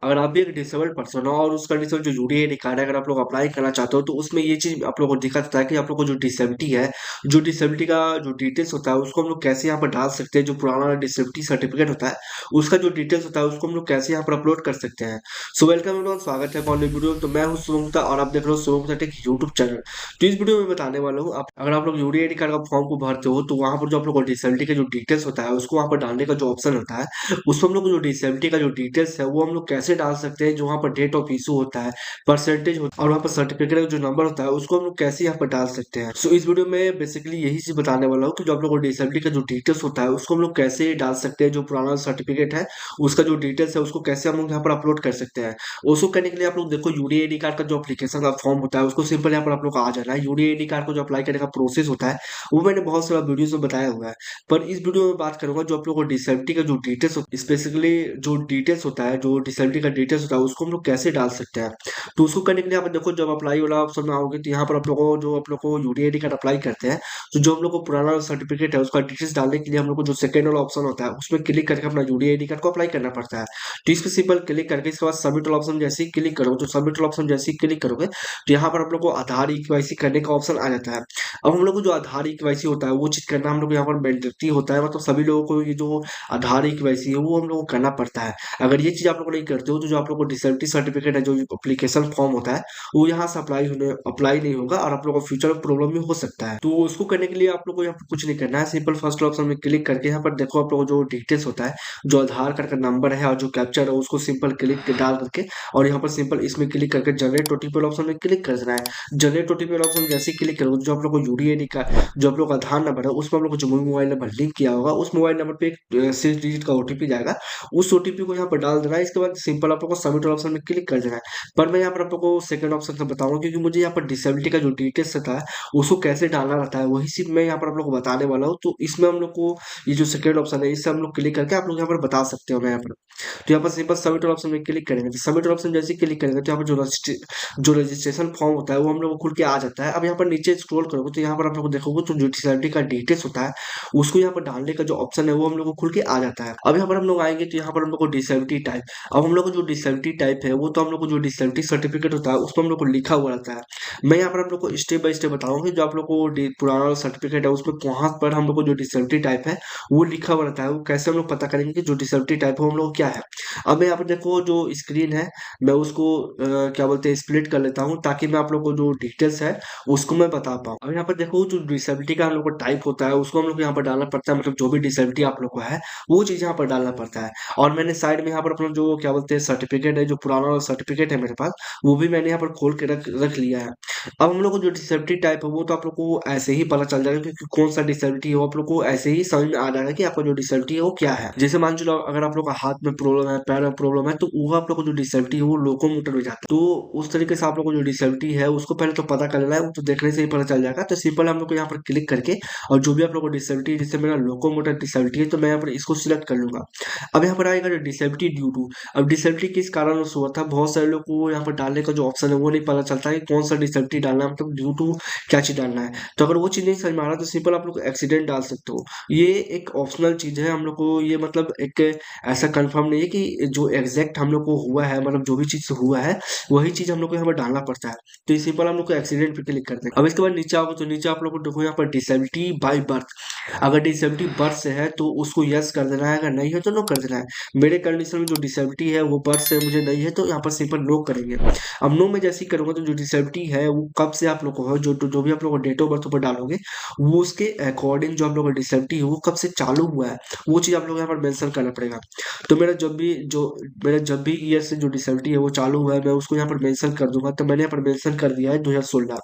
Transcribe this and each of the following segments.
अगर आप भी एक डिसेबल्ड पर्सन हो और उस कंडीशन जो यूडीए रिकार्ड है अगर आप लोग अप्लाई करना चाहते हो तो उसमें ये चीज आप लोगों को दिखा देता है कि आप लोग को जो डिसेबिलिटी है, जो डिसेबिलिटी का जो डिटेल्स होता है उसको हम लोग कैसे यहाँ पर डाल सकते हैं। जो पुराना डिसेबिलिटी सर्टिफिकेट होता है उसका जो डिटेल्स होता है उसको हम लोग कैसे यहाँ पर अपलोड कर सकते हैं। सो वेलकम एवरीवन, स्वागत है अपने वीडियो में। तो मैं हूँ शुभम गुप्ता और आप देख रहे हो Shubham Gupta take YouTube channel. तो इस वीडियो में बताने वाला हूँ, आप अगर आप लोग यूडीए कार्ड का फॉर्म को भरते हो तो वहाँ पर जो आप लोग को डिसेबिलिटी का जो डिटेल्स होता है उसको वहाँ पर डालने का जो ऑप्शन होता है उसमें हम लोग को जो डिसेबिलिटी का जो डिटेल्स है वो हम लोग कैसे डाल सकते हैं। जो वहाँ पर डेट ऑफ इशू होता है, परसेंटेज होता है और वहाँ पर सर्टिफिकेट का जो नंबर होता है उसको हम लोग कैसे यहाँ पर डाल सकते हैं। सो इस वीडियो में बेसिकली यही चीज बताने वाला हूँ कि जो आप लोग को डिसेबिलिटी का जो डिटेल्स होता है उसको हम लोग कैसे डाल सकते हैं। जो पुराना सर्टिफिकेट है उसका जो डिटेल्स है उसको कैसे हम लोग यहाँ पर अपलोड कर सकते हैं। उसको करने के लिए आप लोग देखो, यूडीआईडी कार्ड का जो एप्लीकेशन का फॉर्म होता है उसको सिंपल यहाँ पर आप लोग को आ जाना है। यूडीआईडी कार्ड को जो अप्लाई करने का प्रोसेस होता है वो मैंने बहुत सारा वीडियोस में बताया हुआ है, पर इस वीडियो में बात करूंगा जो आप लोग को डिसेबिलिटी का जो डिटेल्स, स्पेसिफिकली जो डिटेल्स होता है, जो डिसेबिलिटी का डिटेल्स होता है उसको हम लोग कैसे डाल सकते हैं। तो उसको करने के लिए आप देखो, जब अप्लाई वाला ऑप्शन में आओगे तो यहाँ पर आप लोग को जो आप लोग को यूडीआईडी कार्ड अप्लाई करते हैं तो जो हम लोग को पुराना सर्टिफिकेट है उसका डिटेल्स डालने के लिए हम लोग को जो सेकेंड वाला ऑप्शन होता है उसमें क्लिक करके अपना यूडीआईडी कार्ड को अप्लाई करना पड़ता है। तो इस पे सिंपल क्लिक करके इसके बाद सबमिट वाला ऑप्शन जैसे ही क्लिक करोगे, तो सबमिट वाला ऑप्शन जैसे ही क्लिक करोगे तो यहाँ पर आप लोग को आधार ईकेवाईसी करने का ऑप्शन आ जाता है। अब हम लोग को जो आधार ईकेवाईसी होता है वो चीज करना हम लोग को यहाँ पर मैंडेटरी होता है, मतलब सभी लोगों को ये जो आधार ईकेवाईसी है वो हम लोग को करना पड़ता है। अगर ये चीज आप लोग नहीं करते हो तो जो आप लोग को डिसेबिलिटी सर्टिफिकेट है, जो एप्लीकेशन फॉर्म होता है वो यहाँ से अप्लाई नहीं होगा और आप लोग को फ्यूचर में प्रॉब्लम भी हो सकता है। तो उसको करने के लिए आप लोग को यहाँ पर कुछ नहीं करना है, सिंपल फर्स्ट ऑप्शन में क्लिक करके यहाँ पर देखो आप लोग को जो डिटेल्स होता है, जो आधार कार्ड का नंबर है और जो कैप्चर है उसको सिंपल क्लिक डाल करके और यहाँ पर सिंपल इसमें क्लिक करके जनरेट ओटीपी ऑप्शन में क्लिक कर देना है। जनरेट ओटीपी ऑप्शन जैसे ही क्लिक करोगे जो आप लोग को यूडीआईडी का जो आप लोग का आधार नंबर है उसमें आप लोग को जो मोबाइल नंबर लिंक किया होगा उस मोबाइल नंबर पे एक 6 डिजिट का ओटीपी जाएगा। उस ओटीपी को यहाँ पर डाल देना है। इसके बाद सिंपल आप लोग को सबमिट ऑप्शन में क्लिक कर देना है। पर मैं यहाँ पर आप लोग को सेकंड ऑप्शन से बताऊंगा क्योंकि मुझे यहाँ पर डिसेबिलिटी का जो डिटेल्स रहता है उसको कैसे डालना रहता है वही चीज मैं यहाँ पर आप लोग को बताने वाला हूँ। तो इसमें हम लोग को ये जो सेकंड ऑप्शन है इससे हम लोग क्लिक करके आप लोग यहाँ पर बता सकते हो। मैं यहाँ पर तो यहाँ पर सिंपल सबमिट ऑप्शन में क्लिक करेंगे, तो सबमिट ऑप्शन जैसे ही क्लिक करेंगे तो यहाँ पर जो रजिस्ट्रेशन फॉर्म होता है वो हम लोग को खुल के आ जाता है। अब यहाँ पर नीचे स्क्रॉल करोगे तो यहाँ पर आप लोग को देखोगे तो जो डिसेबिलिटी का डिटेल्स होता है उसको यहाँ पर डालने का जो ऑप्शन है वो हम लोग को खुल के आ जाता है। अब यहाँ पर हम लोग आएंगे तो यहाँ पर हम लोग को डिसेबिलिटी टाइप, अब हम लोग को जो डिसेबिलिटी टाइप है वो तो हम लोग को जो डिसेबिलिटी सर्टिफिकेट होता है उसमें हम लोग को लिखा हुआ रहता है। मैं यहाँ पर आप लोग को स्टेप बाय स्टेप बताऊंगा जो आप लोग को पुराना सर्टिफिकेट है उसमें वहां पर हम लोग को जो डिसेबिलिटी टाइप है वो लिखा हुआ रहता है, वो कैसे हम लोग पता करेंगे कि जो डिसेबिलिटी टाइप है हम लोग क्या है। अब मैं यहाँ पर देखो जो स्क्रीन है मैं उसको क्या बोलते हैं स्प्लिट कर लेता हूँ ताकि मैं आप लोग को जो डिटेल्स है उसको मैं बता पाऊँ। अब यहाँ पर देखो जो डिसेबिलिटी का हम लोग को टाइप होता है उसको हम लोग को यहाँ पर डालना पड़ता है, मतलब जो भी डिसेबिलिटी आप लोग को है वो चीज यहाँ पर डालना पड़ता है। और मैंने साइड में यहाँ पर अपना जो क्या बोलते हैं सर्टिफिकेट है, जो पुराना सर्टिफिकेट है मेरे पास वो भी मैंने यहाँ पर खोल के रख लिया है। अब हम लोग को जो डिसेबिलिटी टाइप है वो तो आप लोग को ऐसे ही पता चल जाएगा क्योंकि कौन सा डिसेबिलिटी है वो आप लोग को ऐसे ही समझ में आ जाएगा कि आपका जो डिसेबिलिटी है वो क्या है। जैसे मान चलो अगर आप लोग का हाथ में प्रॉब्लम है, पैर में प्रॉब्लम है, तो वो आप लोग को जो डिसेबिलिटी है वो लोकोमोटर हो जाता है। तो उस तरीके से आप लोग को जो डिसेबिलिटी है उसको पहले तो पता कर लेना है, वो तो देखने से ही पता चल जाएगा। तो सिंपल हम लोग को यहाँ पर क्लिक करके और जो भी आप लोग को डिसेबिलिटी है, जैसे मेरा लोकोमोटर डिसेबिलिटी है तो मैं यहाँ पर इसको सिलेक्ट कर लूंगा। अब यहाँ पर आएगा जो डिसेबिलिटी ड्यू टू, अब डिसेबिलिटी किस कारण से हुआ था, बहुत सारे लोग को यहाँ पर डालने का जो ऑप्शन है वो नहीं पता चलता है कि कौन सा डिसेबिलिटी डालना है, मतलब ड्यू टू क्या चीज डालना है। तो अगर वो चीज नहीं समझ में आ रहा तो सिंपल आप लोग एक्सीडेंट डाल सकते हो। ये एक ऑप्शनल चीज है, हम लोग को ये मतलब एक ऐसा कंफर्म नहीं है कि जो एग्जैक्ट हम लोग को हुआ है, मतलब जो भी चीज हुआ है वही चीज हम लोग को यहाँ पर डालना पड़ता है। तो ये सिंपल हम लोग को एक्सीडेंट पे क्लिक करते हैं। अब इसके बाद नीचे आओगे तो नीचे आप लोग को देखो यहाँ पर डिसेबिलिटी बाय बर्थ, अगर डिसेबिलिटी बर्थ से है तो उसको यस कर देना है, अगर नहीं है तो नो कर देना है। मेरे कंडीशन में जो डिसेबिलिटी है वो बर्थ से मुझे नहीं है तो यहाँ पर सिंपल नो करेंगे। अब नो में जैसे ही करूंगा तो जो डिसेबिलिटी है वो कब से आप लोग को है, जो भी आप लोग डेट ऑफ बर्थ पर डालोगे वो उसके अकॉर्डिंग जो आप लोग का डिसेबिलिटी है वो कब से चालू हुआ है वो चीज आप लोग यहाँ पर मेंशन करना पड़ेगा। तो मेरा जब भी ईयर से जो डिसेबिलिटी है वो चालू हुआ है मैं उसको यहाँ पर मेंशन कर दूंगा। तो मैंने यहाँ पर मेंशन कर दिया है 2016।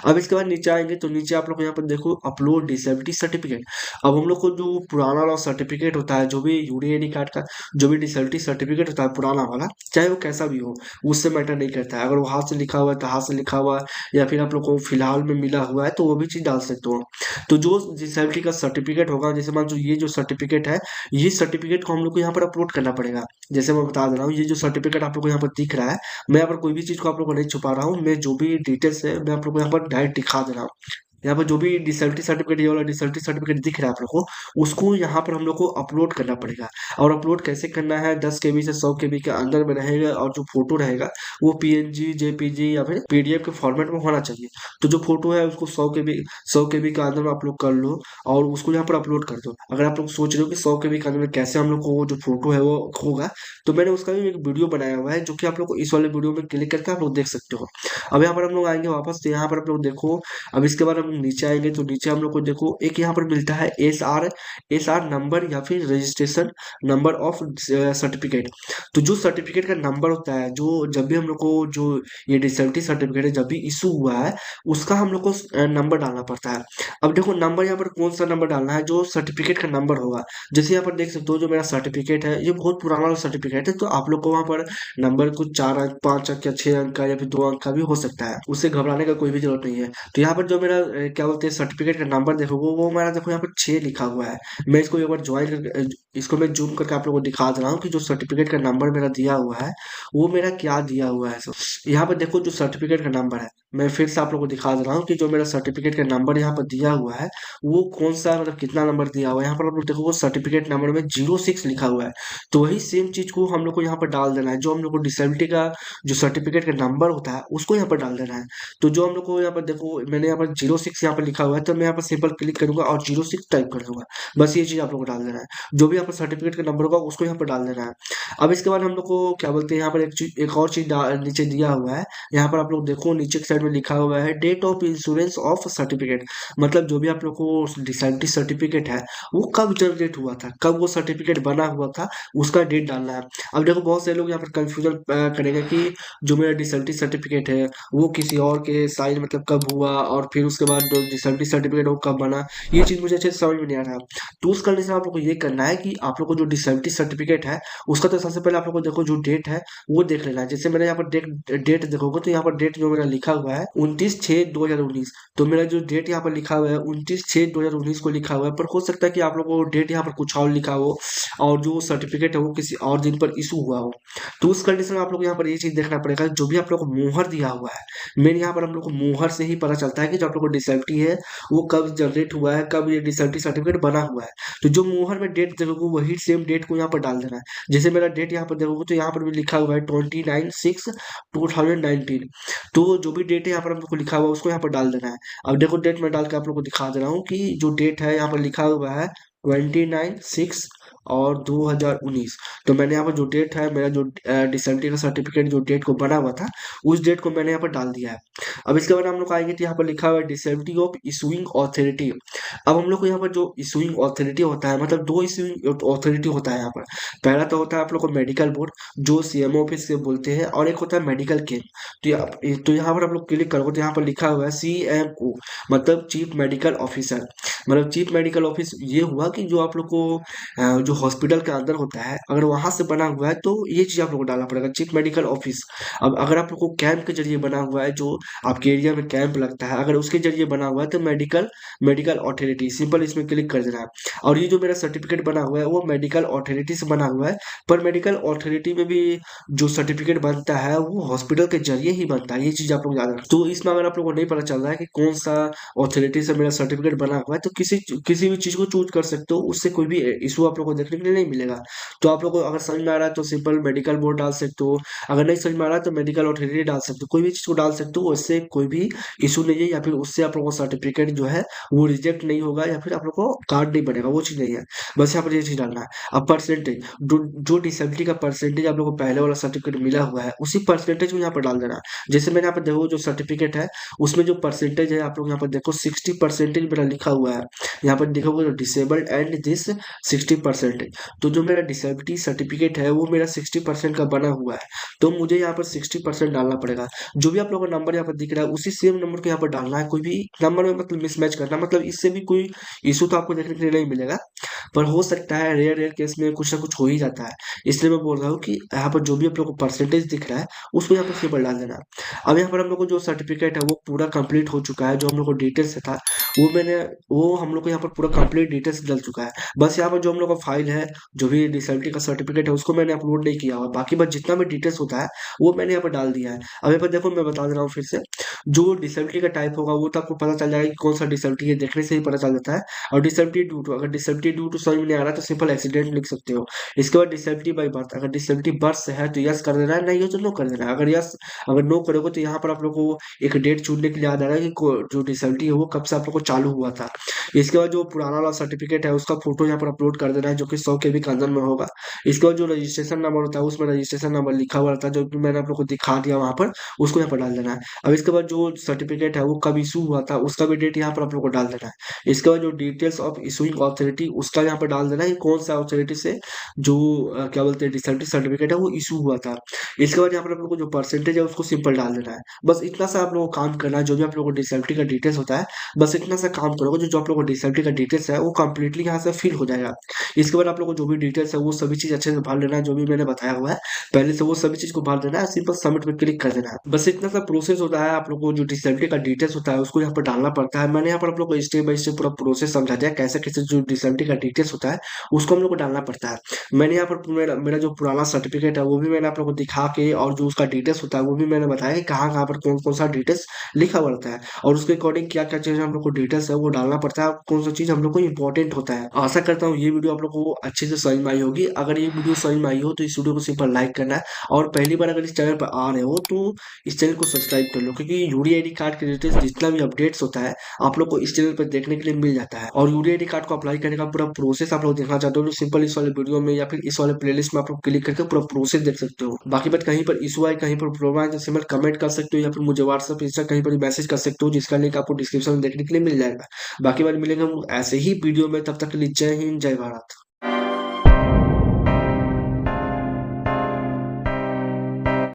अब इसके बाद नीचे आएंगे तो नीचे आप लोग यहाँ पर देखो अपलोड डिसेबिलिटी सर्टिफिकेट। अब हम लोग को जो पुराना वाला सर्टिफिकेट होता है, जो भी यूडीआईडी कार्ड का जो भी डिसेबिलिटी सर्टिफिकेट होता है पुराना वाला, चाहे वो कैसा भी हो उससे मैटर नहीं करता है। अगर वो हाथ से लिखा हुआ है तो हाथ से लिखा हुआ है, या फिर आप लोग को फिलहाल में मिला हुआ है तो वो भी चीज डाल सकते हो। तो जो डिसेबिलिटी का सर्टिफिकेट होगा, जैसे मान लो ये जो सर्टिफिकेट है ये सर्टिफिकेट को हम लोग को यहाँ पर अपलोड करना पड़ेगा। जैसे मैं बता दे रहा हूँ ये जो सर्टिफिकेट आप लोग को यहाँ पर दिख रहा है, मैं यहाँ पर कोई भी चीज को आप लोग को नहीं छुपा रहा हूँ, मैं जो भी डिटेल्स है मैं आप लोग को यहाँ पर डायरेक्ट दिखा दे रहा हूँ। यहाँ पर जो भी डिसेबिलिटी सर्टिफिकेट, ये वाला डिसेबिलिटी सर्टिफिकेट दिख रहा है आप लोग को, उसको यहाँ पर हम लोग को अपलोड करना पड़ेगा। और अपलोड कैसे करना है, 10 KB से 100 KB के अंदर में रहेगा, और जो फोटो रहेगा वो PNG, JPG या फिर PDF के फॉर्मेट में होना चाहिए। तो जो फोटो है उसको 100 KB के अंदर में अपलोड कर लो और उसको यहाँ पर अपलोड कर दो। अगर आप लोग सोच रहे हो कि 100 KB के अंदर में कैसे हम लोग को वो जो फोटो है वो होगा, तो मैंने उसका भी एक वीडियो बनाया हुआ है, जो कि आप लोग को इस वाले वीडियो में क्लिक करके आप लोग देख सकते हो। अब यहाँ पर हम लोग आएंगे वापस, तो यहाँ पर आप लोग देखो। अब इसके बाद हम नीचे आएंगे, तो नीचे हम लोग को देखो एक यहाँ पर मिलता है एस आर नंबर या फिर रजिस्ट्रेशन नंबर ऑफ सर्टिफिकेट। तो जो सर्टिफिकेट का नंबर होता है, जो जब भी हम लोग को जो ये डिसेबिलिटी सर्टिफिकेट है जब भी इशू हुआ है, उसका हम लोग को नंबर डालना पड़ता है। अब देखो नंबर यहाँ पर कौन सा नंबर डालना है, जो सर्टिफिकेट का नंबर होगा। जैसे यहाँ पर देख सकते हो, जो मेरा सर्टिफिकेट है ये बहुत पुराना सर्टिफिकेट है, तो आप लोग को वहाँ पर नंबर कुछ 4 अंक, 5 अंक या 6 अंक का या फिर 2 अंक का भी हो सकता है। उससे घबराने का कोई भी जरूरत नहीं है। तो यहाँ पर जो मेरा क्या बोलते हैं सर्टिफिकेट का नंबर देखो, वो मेरा देखो यहाँ पर 6 लिखा हुआ है। मैं इसको एक बार ज्वाइन करके इसको मैं जूम करके आप लोगों को दिखा दे रहा हूँ कि जो सर्टिफिकेट का नंबर मेरा दिया हुआ है वो मेरा क्या दिया हुआ है। यहाँ पर देखो जो सर्टिफिकेट का नंबर है, मैं फिर से आप लोगों को दिखा दे रहा हूँ कि जो मेरा सर्टिफिकेट का नंबर यहाँ पर दिया हुआ है वो कौन सा, मतलब कितना नंबर दिया हुआ है। यहाँ पर आप लोग देखो वो सर्टिफिकेट नंबर में 06 लिखा हुआ है। तो वही सेम चीज को हम लोग को यहाँ पर डाल देना है। जो हम लोग को डिसेबिलिटी का जो सर्टिफिकेट का नंबर होता है उसको यहाँ पर डाल देना है। तो जो हम लोग को यहाँ पर देखो, मैंने यहाँ पर 06 यहाँ पर लिखा हुआ है, तो मैं यहाँ पर सिंपल क्लिक करूंगा और 06 टाइप कर दूंगा। बस ये चीज आप लोग को डाल देना है। जो भी यहाँ पर सर्टिफिकेट का नंबर होगा उसको यहाँ पर डाल देना है। अब इसके बाद हम लोग को क्या बोलते हैं, यहाँ पर एक और चीज नीचे दिया हुआ है। यहाँ पर आप लोग देखो नीचे की साइड में लिखा हुआ है date of insurance of certificate. मतलब जो भी आप लोग को डिसेबिलिटी सर्टिफिकेट है वो कब जनरेट हुआ था, कब वो सर्टिफिकेट बना हुआ था, उसका डेट डालना है। अब देखो बहुत से लोग यहाँ पर कंफ्यूजन करेंगे कि जो मेरा डिसेबिलिटी सर्टिफिकेट है वो किसी और के साइन मतलब कब हुआ, और फिर उसके बाद जो डिसेबिलिटी सर्टिफिकेट वो कब बना। ये चीज मुझे अच्छे से समझ में नहीं आ रहा। तो उस कंडीशन आप लोग को ये करना है कि आप लोग को जो डिसेबिलिटी सर्टिफिकेट है उसका तो सबसे पहले आप लोग को देखो जो डेट है वो देख लेना है। जैसे मैंने यहाँ पर डेट देखोगे, तो यहाँ पर डेट जो मेरा लिखा हुआ है 29/6/2019। तो मेरा जो डेट यहाँ पर लिखा हुआ है 29/6/2019 को लिखा हुआ है, पर हो सकता है कि आप लोगों को डेट यहाँ पर कुछ और लिखा हो और जो सर्टिफिकेट है वो किसी और दिन पर इशू हुआ हो। तो उस कंडीशन में आप लोग यहाँ पर ये चीज देखना पड़ेगा, जो भी आप लोग को मोहर दिया हुआ है। मेन यहाँ पर हम लोग को मोहर से ही पता चलता है कि जो आप लोग को डिसेबिलिटी है वो कब जनरेट हुआ है, कब ये डिसेबिलिटी सर्टिफिकेट बना हुआ है। तो जो मोहर में डेट देखोगे वही सेम डेट को यहाँ पर डाल देना है। जैसे मेरा डेट यहाँ पर देखोगे तो यहाँ पर भी लिखा हुआ है 29/6/2019। तो जो भी डेट है यहाँ पर हम लोग को लिखा हुआ है उसको यहाँ पर डाल देना है। अब देखो डेट में डाल के आप लोग को दिखा दे रहा हूँ कि जो डेट है यहाँ पर लिखा हुआ है 29/6/2019। तो मैंने यहाँ पर जो डेट है, मेरा जो डिसेबिलिटी का सर्टिफिकेट जो डेट को बना हुआ था उस डेट को मैंने यहाँ पर डाल दिया है। अब इसके बाद हम लोग आएंगे तो यहाँ पर लिखा हुआ है डिसेबिलिटी ऑफ इशूइंग ऑथोरिटी। अब हम लोग को यहाँ पर जो इशूइंग ऑथोरिटी होता है, मतलब दो इशूइंग ऑथोरिटी होता है यहाँ पर। पहला तो होता है आप लोग को मेडिकल बोर्ड, जो CMO ऑफिस से बोलते हैं, और एक होता है मेडिकल कैंप। तो यहाँ पर आप लोग क्लिक करोगे तो यहाँ पर लिखा हुआ है CMO, मतलब चीफ मेडिकल ऑफिसर। मतलब चीफ मेडिकल ऑफिस ये हुआ कि जो आप लोग को जो हॉस्पिटल के अंदर होता है अगर वहां से बना हुआ है तो ये चीज आप लोग को डालना पड़ेगा, चीफ मेडिकल ऑफिस। अब अगर आप लोग को कैंप के जरिए बना हुआ है, जो आपके एरिया में कैंप लगता है, अगर उसके जरिए बना हुआ है तो मेडिकल मेडिकल अथॉरिटी, सिंपल इसमें क्लिक कर देना है। और ये जो मेरा सर्टिफिकेट बना हुआ है वो मेडिकल अथॉरिटी से बना हुआ है। पर मेडिकल अथॉरिटी में भी जो सर्टिफिकेट बनता है वो हॉस्पिटल के जरिए ही बनता है, ये चीज आप लोग याद रखना। तो इसमें अगर आप लोग को नहीं पता चल रहा है कि कौन सा अथॉरिटी से मेरा सर्टिफिकेट बना हुआ है, तो किसी किसी भी चीज को चूज कर सकते हो, उससे कोई भी इशू आप लोग को देखने के लिए नहीं मिलेगा। तो आप लोग को अगर समझ में आ रहा है तो सिंपल मेडिकल बोर्ड डाल सकते हो, अगर नहीं समझ में आ रहा है तो मेडिकल अथॉरिटी डाल सकते हो, कोई भी चीज को डाल सकते हो, उससे कोई भी इशू नहीं है, या फिर उससे आप लोग को सर्टिफिकेट जो है वो रिजेक्ट नहीं होगा, या फिर आप लोग को कार्ड नहीं बनेगा, वो चीज नहीं है। बस यहाँ पर ये चीज डालना है। अब परसेंटेज, जो डिसेबिलिटी का परसेंटेज आप लोग को पहले वाला सर्टिफिकेट मिला हुआ है उसी परसेंटेज को यहाँ पर डाल देना है। जैसे मैंने यहाँ पर देखो जो सर्टिफिकेट है उसमें जो परसेंटेज है आप लोग यहाँ पर देखो 60% मेरा लिखा हुआ है। यहाँ पर देखोगे डिसेबल्ड एंड दिस 60%। तो जो मेरा डिसेबिलिटी सर्टिफिकेट है वो मेरा 60% का बना हुआ है, तो मुझे यहाँ पर 60% डालना पड़ेगा। जो भी आप लोगों का नंबर यहाँ पर दिख रहा है उसी सेम नंबर को यहाँ पर डालना है। कोई भी नंबर में मतलब मिसमैच करना, मतलब इससे भी कोई इशू तो आपको देखने के लिए नहीं मिलेगा, पर हो सकता है रेयर रेयर केस में कुछ ना कुछ हो ही जाता है। इसलिए मैं बोल रहा हूँ कि यहाँ पर जो भी आप लोग को परसेंटेज दिख रहा है उसको यहाँ पर सिंपल डाल देना। अब यहाँ पर हम लोग को जो सर्टिफिकेट है वो पूरा कंप्लीट हो चुका है। जो हम लोग को डिटेल्स था वो हम लोग को यहाँ पर पूरा कंप्लीट डिटेल्स डल चुका है। बस यहाँ पर जो हम लोग का फाइल है, जो भी डिसेबिलिटी का सर्टिफिकेट है उसको मैंने अपलोड नहीं किया हुआ, बाकी बस जितना भी डिटेल्स होता है वो मैंने यहाँ पर डाल दिया है। अब यहाँ पर देखो मैं बता दे रहा हूँ फिर से। जो डिसेबिलिटी का टाइप होगा वो तो आपको पता चल जाएगा कि कौन सा डिसेबिलिटी है, देखने से ही पता चल जाता है। और डिसेबिलिटी ड्यू टू, अगर डिसेबिलिटी ड्यू टू समझ में नहीं आ रहा है तो सिंपल एक्सीडेंट लिख सकते हो। इसके बाद डिसेबिलिटी बाई बर्थ, अगर डिसेबिलिटी बर्थ से है तो यस कर देना है, नहीं हो तो नो कर देना है। अगर यस, अगर नो करोगे तो यहाँ पर आप लोग को एक डेट चुनने के लिए याद आ रहा है कि जो डिसेबिलिटी है वो कब से आप लोग को चालू हुआ था। इसके बाद जो पुराना वाला सर्टिफिकेट है उसका फोटो यहाँ पर अपलोड कर देना है, जो कि 100 KB के अंदर में होगा। इसके बाद जो रजिस्ट्रेशन नंबर होता है उसमें रजिस्ट्रेशन नंबर लिखा हुआ रहता है, जो कि मैंने आप लोग को दिखा दिया वहां पर, उसको यहाँ पर डाल देना है। अब इसके बाद जो सर्टिफिकेट है वो कब इशू हुआ था उसका भी डेट यहाँ पर आप लोग को डाल देना है। इसके बाद जो डिटेल्स ऑफ इशूइंग अथॉरिटी उसका यहाँ पर डाल देना है कि कौन सा अथॉरिटी से जो क्या बोलते हैं डिसेबिलिटी सर्टिफिकेट है वो इशू हुआ था। इसके बाद यहाँ पर आप लोग को जो परसेंटेज है उसको सिंपल डाल देना है। बस इतना सा आप लोगों को काम करना है। जो भी आप लोगों को डिसेबिलिटी का डिटेल्स होता है बस इतना सा काम करोगे, जो जो आप लोगों को डिसेबिलिटी का डिटेल्स है वो कंप्लीटली यहाँ से फिल हो जाएगा। इसके बाद आप लोगों को जो भी डिटेल्स है वो सभी चीज अच्छे से भर लेना है, जो भी मैंने बताया हुआ है पहले से वो सभी चीज को भर देना है, सिंपल सबमिट पे क्लिक कर देना है। बस इतना सा प्रोसेस होता है। आप लोग को जो डिसेबिलिटी का डिटेल्स होता है उसको यहाँ पर डालना पड़ता है। मैंने यहाँ पर आप लोग को स्टेप बाय स्टेप पूरा प्रोसेस समझा दिया, कैसे कैसे जो डिसेबिलिटी का डिटेल्स होता है उसको हम लोग को डालना पड़ता है। मैंने यहाँ पर मेरा जो पुराना सर्टिफिकेट है वो भी मैंने आप लोग को दिखा के, और जो उसका डिटेल्स होता है वो भी मैंने बताया कि कहाँ कहाँ पर कौन कौन सा डिटेल्स लिखा हुआ रहता है, और उसके अकॉर्डिंग क्या क्या चीज हम लोग को डिटेल्स है वो डालना पड़ता है, कौन सा चीज हम लोग को इंपॉर्टेंट होता है। आशा करता हूँ ये वीडियो आप लोग को अच्छे से समझ में आई होगी। अगर ये वीडियो समझ में आई हो तो इस वीडियो को सिंपल लाइक करना है, और पहली बार अगर इस चैनल पर आ रहे हो तो इस चैनल को सब्सक्राइब कर लो, क्योंकि यूडी आईडी कार्ड के रिलेटेड जितना भी अपडेट्स होता है आप लोग को इस चैनल पर देखने के लिए मिल जाता है। और यूडी आईडी कार्ड को अप्लाई करने का पूरा प्रोसेस आप लोग देखना चाहते हो तो सिंपल इस वाले वीडियो में या फिर इस वाले प्लेलिस्ट में आप लोग क्लिक करके पूरा प्रोसेस देख सकते हो। बाकी बात कहीं पर इशू आए, कहीं पर प्रॉब्लम आए तो सिंपल कमेंट कर सकते हो, या फिर मुझे व्हाट्सएप इंस्टा कहीं पर मैसेज कर सकते हो, जिसका लिंक आपको डिस्क्रिप्शन में देखने के लिए मिल जाएगा। बाकी बात मिलेंगे हम ऐसे ही वीडियो में, तब तक के लिए जय हिंद जय भारत।